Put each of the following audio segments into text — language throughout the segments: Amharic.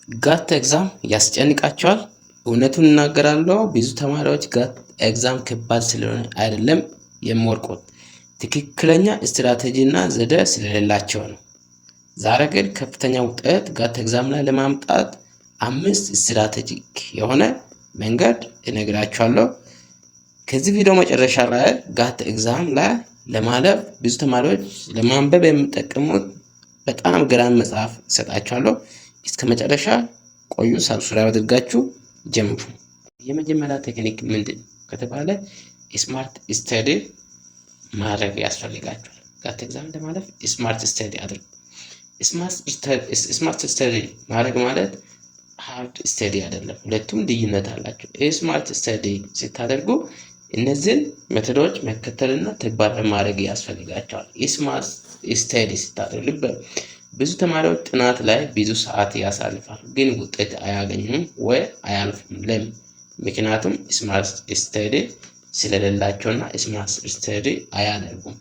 ጋት ኤግዛም ያስጨንቃቸዋል። እውነቱን እናገራለሁ። ብዙ ተማሪዎች ጋት ኤግዛም ከባድ ስለሆነ አይደለም የሚወድቁት ትክክለኛ ስትራቴጂ እና ዘዴ ስለሌላቸው ነው። ዛሬ ግን ከፍተኛ ውጤት ጋት ኤግዛም ላይ ለማምጣት 5 ስትራቴጂክ የሆነ መንገድ እነግራችኋለሁ። ከዚህ ቪዲዮ መጨረሻ ላይ ጋት ኤግዛም ላይ ለማለፍ ብዙ ተማሪዎች ለማንበብ የሚጠቀሙት በጣም ገራሚ መጽሐፍ እሰጣችኋለሁ። እስከ መጨረሻ ቆዩ። ሰብስክራይብ አድርጋችሁ ጀምሩ። የመጀመሪያ ቴክኒክ ምንድን ከተባለ ስማርት ስተዲ ማድረግ ያስፈልጋችኋል። ጋት ኤግዛም ለማለፍ ስማርት ስተዲ አድርጉ። ስማርት ስተዲ ማድረግ ማለት ሃርድ ስተዲ አይደለም። ሁለቱም ልዩነት አላቸው። ስማርት ስተዲ ስታደርጉ እነዚህን ሜቶዶች መከተልና ተግባራዊ ማድረግ ያስፈልጋቸዋል። ስማርት ስተዲ ስታደርጉ ብዙ ተማሪዎች ጥናት ላይ ብዙ ሰዓት ያሳልፋሉ፣ ግን ውጤት አያገኙም ወይ አያልፉም። ለምን? ምክንያቱም ስማርት ስተዲ ስለሌላቸውና ስማርት ስተዲ አያደርጉም።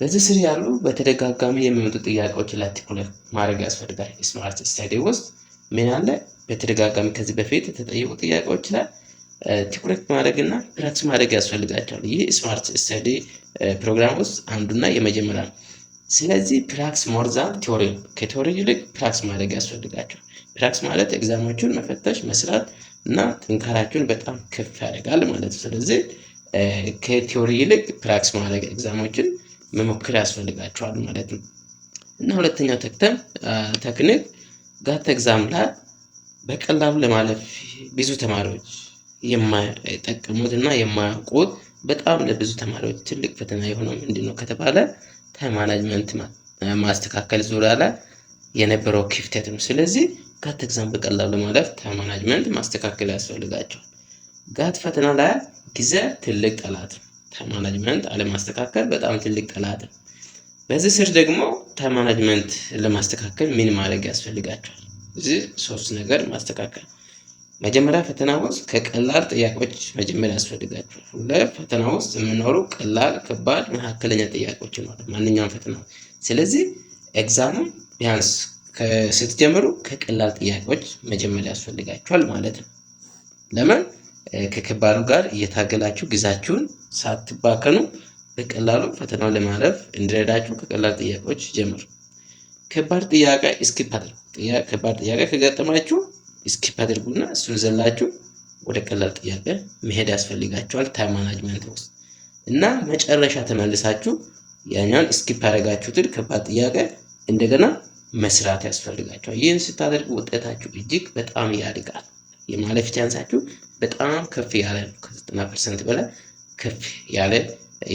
በዚህ ስር ያሉ በተደጋጋሚ የሚመጡ ጥያቄዎች ላይ ትኩረት ማድረግ ያስፈልጋል። ስማርት ስተዲ ውስጥ ምን አለ? በተደጋጋሚ ከዚህ በፊት የተጠየቁ ጥያቄዎች ላይ ትኩረት ማድረግና ፕራክቲስ ማድረግ ያስፈልጋቸዋል። ይህ ስማርት ስተዲ ፕሮግራም ውስጥ አንዱና የመጀመሪያ ነው። ስለዚህ ፕራክቲስ ሞር ዛን ቲዮሪ፣ ከቲዮሪ ይልቅ ፕራክቲስ ማድረግ ያስፈልጋቸዋል። ፕራክቲስ ማለት ኤግዛሞችን መፈተሽ፣ መስራት እና ጥንካሬያችሁን በጣም ከፍ ያደርጋል ማለት ነው። ስለዚህ ከቲዮሪ ይልቅ ፕራክቲስ ማድረግ ኤግዛሞችን መሞከር ያስፈልጋቸዋል ማለት ነው። እና ሁለተኛው ቴክኒክ ጋት ኤግዛም ላይ በቀላሉ ለማለፍ ብዙ ተማሪዎች የማይጠቀሙት እና የማያውቁት በጣም ለብዙ ተማሪዎች ትልቅ ፈተና የሆነው ምንድነው ከተባለ ታይም ማኔጅመንት ማስተካከል ዙሪያ ላይ የነበረው ክፍተት ነው። ስለዚህ ጋት ኤግዛም በቀላሉ ለማለፍ ታይም ማኔጅመንት ማስተካከል ያስፈልጋቸዋል። ጋት ፈተና ላይ ጊዜ ትልቅ ጠላት ነው። ታይም ማኔጅመንት አለማስተካከል በጣም ትልቅ ጠላት ነው። በዚህ ስር ደግሞ ታይም ማኔጅመንት ለማስተካከል ምን ማድረግ ያስፈልጋቸዋል? እዚህ 3 ነገር ማስተካከል። መጀመሪያ ፈተና ውስጥ ከቀላል ጥያቄዎች መጀመር ያስፈልጋቸዋል። ለፈተና ውስጥ የሚኖሩ ቀላል፣ ከባድ፣ መካከለኛ ጥያቄዎች ይኖራሉ ማንኛውም ፈተና። ስለዚህ ኤግዛሙ ቢያንስ ስትጀምሩ ከቀላል ጥያቄዎች መጀመር ያስፈልጋቸዋል ማለት ነው። ለምን? ከከባዱ ጋር እየታገላችሁ ጊዜያችሁን ሳትባከኑ በቀላሉ ፈተናውን ለማለፍ እንዲረዳችሁ ከቀላል ጥያቄዎች ጀምሩ። ከባድ ጥያቄ ስኪፕ አድርጉ። ከባድ ጥያቄ ከገጠማችሁ ስኪፕ አድርጉና እሱን ዘላችሁ ወደ ቀላል ጥያቄ መሄድ ያስፈልጋችኋል ታይም ማኔጅመንት ውስጥ። እና መጨረሻ ተመልሳችሁ ያኛውን ስኪፕ ያደረጋችሁትን ከባድ ጥያቄ እንደገና መስራት ያስፈልጋችኋል። ይህን ስታደርጉ ውጤታችሁ እጅግ በጣም ያድጋል። የማለፍ ቻንሳችሁ በጣም ከፍ ያለ ነው። ከ90% በላይ ከፍ ያለ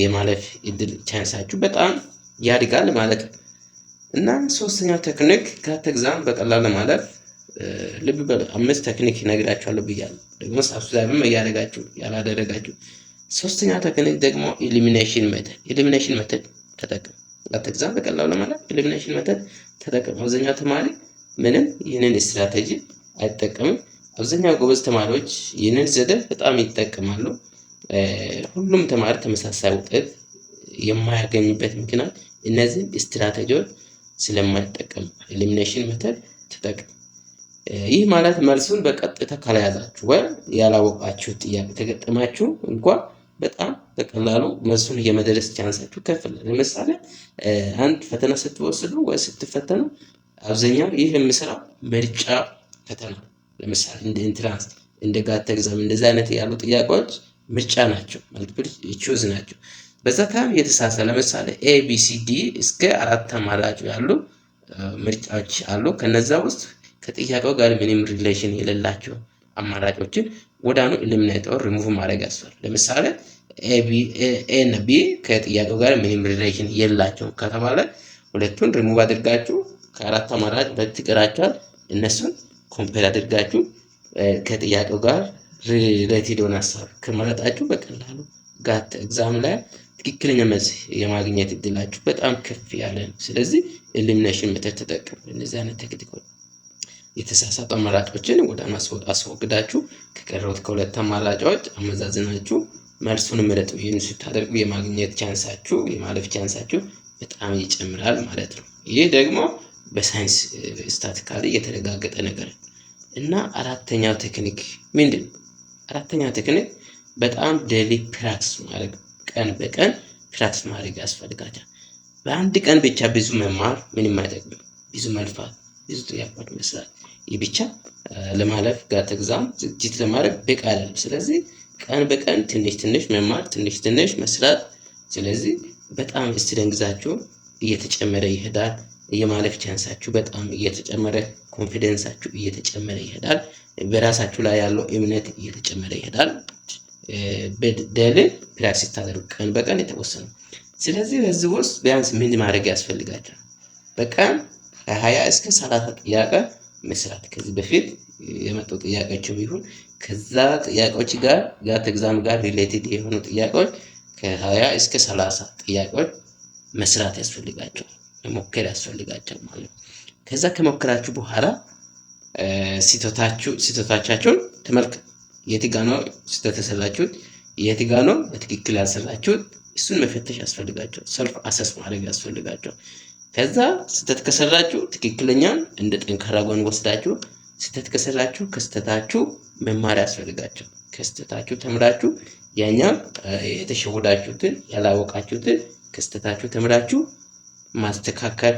የማለፍ እድል ቻንሳችሁ በጣም ያድጋል ማለት ነው። እና ሶስተኛው ቴክኒክ ጋት ኤግዛም በቀላሉ ለማለፍ ልብ በሉ 5 ቴክኒክ ነግራችኋለሁ ብያለሁ። ደግሞ ሳብስክራይብም እያደረጋችሁ ያላደረጋችሁ። ሶስተኛው ቴክኒክ ደግሞ ኤሊሚኔሽን ሜተድ ተጠቀሙ። ጋት ኤግዛም በቀላሉ ለማለፍ ኤሊሚኔሽን ሜተድ ተጠቀሙ። አብዛኛው ተማሪ ምንም ይህንን ስትራቴጂ አይጠቀምም። አብዛኛው ጎበዝ ተማሪዎች ይህንን ዘዴ በጣም ይጠቀማሉ። ሁሉም ተማሪ ተመሳሳይ ውጤት የማያገኝበት ምክንያት እነዚህ ስትራቴጂዎች ስለማይጠቀሙ ኤሊሚኔሽን ሜተድ ተጠቀሙ። ይህ ማለት መልሱን በቀጥታ ካልያዛችሁ ወይም ያላወቃችሁ ጥያቄ ተገጠማችሁ እንኳን በጣም በቀላሉ መልሱን የመድረስ ቻንሳችሁ ከፍ ይላል። ለምሳሌ አንድ ፈተና ስትወስዱ ወይ ስትፈተኑ አብዛኛው ይህ የሚሰራው ምርጫ ፈተና፣ ለምሳሌ እንደ ኢንትራንስ፣ እንደ ጋት ኤግዛም እንደዚህ አይነት ያሉ ጥያቄዎች ምርጫ ናቸው፣ መልቲፕል ቾይስ ናቸው። በዛ ታም የተሳሳተ ለምሳሌ ABCD እስከ 4 አማራጭ ያሉ ምርጫዎች አሉ። ከነዛ ውስጥ ከጥያቄው ጋር ምንም ሪሌሽን የሌላቸው አማራጮችን ወዳኑ ኤሊሚኔት ኦር ሪሙቭ ማድረግ ያስፈልጋል። ለምሳሌ A እና B ከጥያቄው ጋር ምንም ሪሌሽን የላቸው ከተባለ ሁለቱን ሪሙቭ አድርጋችሁ ከ4 አማራጭ 2 ይቀራችኋል። እነሱን ኮምፔር አድርጋችሁ ከጥያቄው ጋር ሪሌትድ ሆነ ሀሳብ ከመረጣችሁ በቀላሉ ጋት ኤግዛም ላይ ትክክለኛ መልስ የማግኘት እድላችሁ በጣም ከፍ ያለ ነው። ስለዚህ ኤሊሚኔሽን ሜተድ ተጠቀሙ። እነዚህ አይነት ቴክኒኮች የተሳሳቱ አማራጮችን ወደ አስወግዳችሁ ከቀረቡት ከ2 አማራጮች አመዛዝናችሁ መልሱን ምረጡ። ይህን ስታደርጉ የማግኘት ቻንሳችሁ የማለፍ ቻንሳችሁ በጣም ይጨምራል ማለት ነው። ይህ ደግሞ በሳይንስ ስታቲካሊ የተረጋገጠ ነገር ነው። እና አራተኛው ቴክኒክ ምንድን ነው? አራተኛው ቴክኒክ በጣም ዴይሊ ፕራክቲስ ማድረግ፣ ቀን በቀን ፕራክቲስ ማድረግ ያስፈልጋቸዋል። በአንድ ቀን ብቻ ብዙ መማር ምንም አይጠቅምም። ብዙ መልፋት፣ ብዙ ጥያቄዎች መስራት ይህ ብቻ ለማለፍ ጋት ኤግዛም ዝግጅት ለማድረግ በቂ አይደለም። ስለዚህ ቀን በቀን ትንሽ ትንሽ መማር፣ ትንሽ ትንሽ መስራት። ስለዚህ በጣም ስትረንግዛችሁ እየተጨመረ ይሄዳል። የማለፍ ቻንሳችሁ በጣም እየተጨመረ፣ ኮንፊደንሳችሁ እየተጨመረ ይሄዳል። በራሳችሁ ላይ ያለው እምነት እየተጨመረ ይሄዳል። በደል ፕራክቲስ ታደርጉ ቀን በቀን የተወሰነ። ስለዚህ በዚህ ውስጥ ቢያንስ ምን ማድረግ ያስፈልጋችኋል? በቀን ከ20 እስከ 30 ጥያቄ መስራት። ከዚህ በፊት የመጡ ጥያቄዎችም ይሁን ከዛ ጥያቄዎች ጋር ጋት ኤግዛም ጋር ሪሌትድ የሆኑ ጥያቄዎች ከ20 እስከ 30 ጥያቄዎች መስራት ያስፈልጋቸዋል፣ መሞከር ያስፈልጋቸዋል ማለት ነው። ከዛ ከሞከራችሁ በኋላ ስህተቶቻችሁን ተመልከቱ። የት ጋ ነው ስህተት የሰራችሁት? የት ጋ ነው በትክክል ያልሰራችሁት? እሱን መፈተሽ ያስፈልጋቸዋል። ሰልፍ አሰስ ማድረግ ያስፈልጋቸዋል። ከዛ ስህተት ከሰራችሁ ትክክለኛን እንደ ጠንካራ ጎን ወስዳችሁ፣ ስህተት ከሰራችሁ ከስህተታችሁ መማር ያስፈልጋቸው። ከስህተታችሁ ተምራችሁ ያኛ የተሸወዳችሁትን ያላወቃችሁትን ከስህተታችሁ ተምራችሁ ማስተካከል፣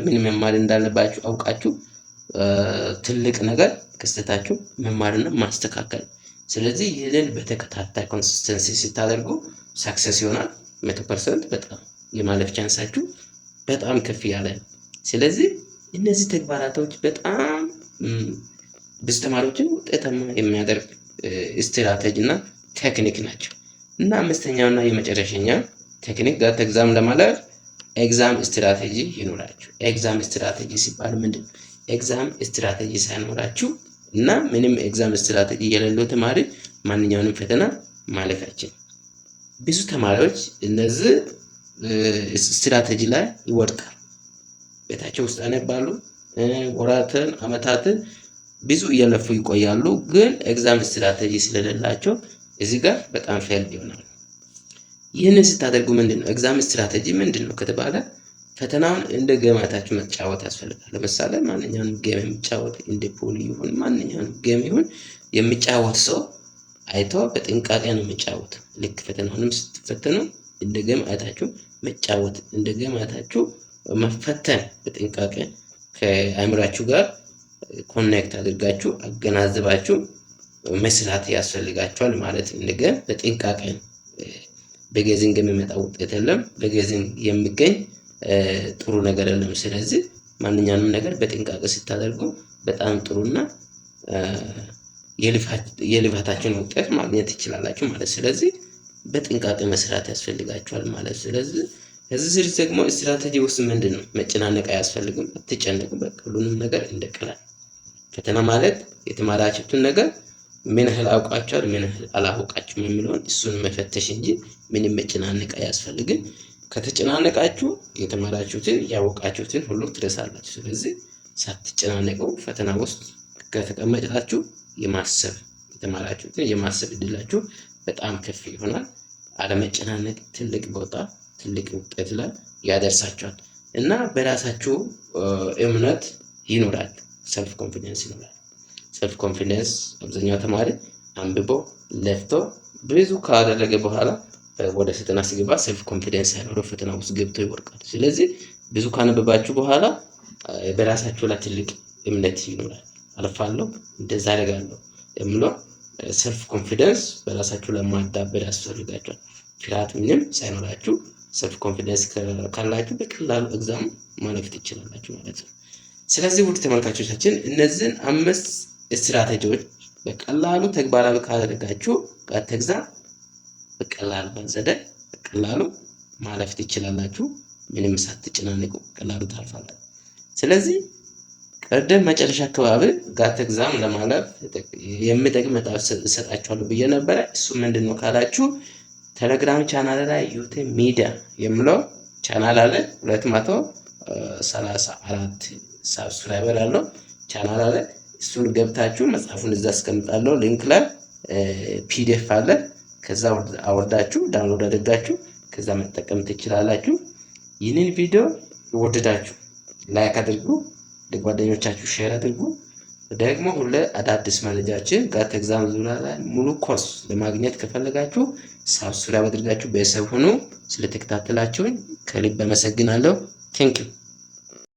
ምን መማር እንዳለባችሁ አውቃችሁ ትልቅ ነገር ከስህተታችሁ መማርና ማስተካከል። ስለዚህ ይህንን በተከታታይ ኮንሲስተንሲ ስታደርጉ ሳክሰስ ይሆናል። 100% በጣም የማለፍ ቻንሳችሁ በጣም ከፍ ያለ። ስለዚህ እነዚህ ተግባራቶች በጣም ብዙ ተማሪዎችን ውጤታማ የሚያደርግ ስትራቴጂ እና ቴክኒክ ናቸው። እና አምስተኛውና የመጨረሻኛው ቴክኒክ ጋት ኤግዛም ለማለፍ ኤግዛም ስትራቴጂ ይኖራችሁ። ኤግዛም ስትራቴጂ ሲባል ምንድን ነው? ኤግዛም ስትራቴጂ ሳይኖራችሁ እና ምንም ኤግዛም ስትራቴጂ የሌለው ተማሪ ማንኛውንም ፈተና ማለፍ አይችልም። ብዙ ተማሪዎች እነዚህ ስትራቴጂ ላይ ይወድቃሉ። ቤታቸው ውስጥ ያነባሉ፣ ወራትን አመታትን ብዙ እየለፉ ይቆያሉ። ግን ኤግዛም ስትራቴጂ ስለሌላቸው እዚህ ጋር በጣም ፌል ይሆናሉ። ይህንን ስታደርጉ ምንድነው ኤግዛም ስትራቴጂ ምንድነው ከተባለ ፈተናውን እንደ ገማታችሁ መጫወት ያስፈልጋል። ለምሳሌ ማንኛውንም ጌም የሚጫወት እንደ ፖሊ ይሁን ማንኛውንም ጌም ይሁን የሚጫወት ሰው አይቶ በጥንቃቄ ነው የሚጫወት። ልክ ፈተናውንም ስትፈተኑ እንደ ገማታችሁ መጫወት፣ እንደ ገማታችሁ መፈተን በጥንቃቄ ከአእምሯችሁ ጋር ኮኔክት አድርጋችሁ አገናዝባችሁ መስራት ያስፈልጋችኋል ማለት ነው። እንደገ በጥንቃቄ በጌዚንግ የሚመጣ ውጤት የለም፣ በጌዚንግ የሚገኝ ጥሩ ነገር የለም። ስለዚህ ማንኛውንም ነገር በጥንቃቄ ስታደርጉ በጣም ጥሩና የልፋታችሁን ውጤት ማግኘት ትችላላችሁ ማለት። ስለዚህ በጥንቃቄ መስራት ያስፈልጋችኋል ማለት። ስለዚህ ከዚህ ስር ደግሞ ስትራቴጂ ውስጥ ምንድነው መጨናነቅ አያስፈልግም። አትጨነቁ። በቃ ሁሉንም ነገር እንደቀላል። ፈተና ማለት የተማራችሁትን ነገር ምን ያህል አውቃችኋል፣ ምን ያህል አላወቃችሁም የሚለውን እሱን መፈተሽ እንጂ ምንም መጨናነቅ አያስፈልግም። ከተጨናነቃችሁ የተማራችሁትን ያወቃችሁትን ሁሉ ትረሳላችሁ። ስለዚህ ሳትጨናነቁ ፈተና ውስጥ ከተቀመጣችሁ የማሰብ የተማራችሁትን የማሰብ እድላችሁ በጣም ከፍ ይሆናል። አለመጨናነቅ ትልቅ ቦታ ትልቅ ውጤት ላይ ያደርሳችኋል እና በራሳችሁ እምነት ይኖራል። ሰልፍ ኮንፊደንስ ይኖራል። ሰልፍ ኮንፊደንስ አብዛኛው ተማሪ አንብቦ ለፍቶ ብዙ ካደረገ በኋላ ወደ ፈተና ሲገባ ሰልፍ ኮንፊደንስ ሳይኖረው ፈተና ውስጥ ገብቶ ይወድቃል። ስለዚህ ብዙ ካነበባችሁ በኋላ በራሳችሁ ላይ ትልቅ እምነት ይኖራል። አልፋለሁ፣ እንደዛ አደርጋለሁ የሚለው ሰልፍ ኮንፊደንስ በራሳችሁ ላይ ማዳበር ያስፈልጋችኋል። ፍርሃት ምንም ሳይኖራችሁ ሰልፍ ኮንፊደንስ ካላችሁ በቀላሉ ኤግዛም ማለፍ ትችላላችሁ ማለት ነው። ስለዚህ ውድ ተመልካቾቻችን እነዚህን 5 ስትራቴጂዎች በቀላሉ ተግባራዊ ካደረጋችሁ ጋት ኤግዛም በቀላሉ በዘዴ በቀላሉ ማለፍ ትችላላችሁ። ምንም ሳትጨናነቁ በቀላሉ ታልፋላችሁ። ስለዚህ ቀደም መጨረሻ አካባቢ ጋት ኤግዛም ለማለፍ የሚጠቅም መጽሐፍ እሰጣችኋለሁ ብዬ ነበረ። እሱ ምንድነው ካላችሁ ቴሌግራም ቻናል ላይ ዩቲ ሚዲያ የሚለው ቻናል አለ። 234 ሳብስክራይበር አለው ቻናል አለ። እሱን ገብታችሁ መጽሐፉን እዛ አስቀምጣለሁ ሊንክ ላይ ፒዲኤፍ አለ። ከዛ አወርዳችሁ ዳውንሎድ አድርጋችሁ ከዛ መጠቀም ትችላላችሁ። ይህንን ቪዲዮ ወደዳችሁ ላይክ አድርጉ፣ ለጓደኞቻችሁ ሼር አድርጉ። ደግሞ ሁሌ አዳዲስ መረጃችን ጋት ኤግዛም ዙሪያ ላይ ሙሉ ኮርስ ለማግኘት ከፈለጋችሁ ሰብስክራይብ አድርጋችሁ ቤተሰብ ሁኑ። ስለተከታተላችሁኝ ከልብ አመሰግናለሁ። ቴንኪው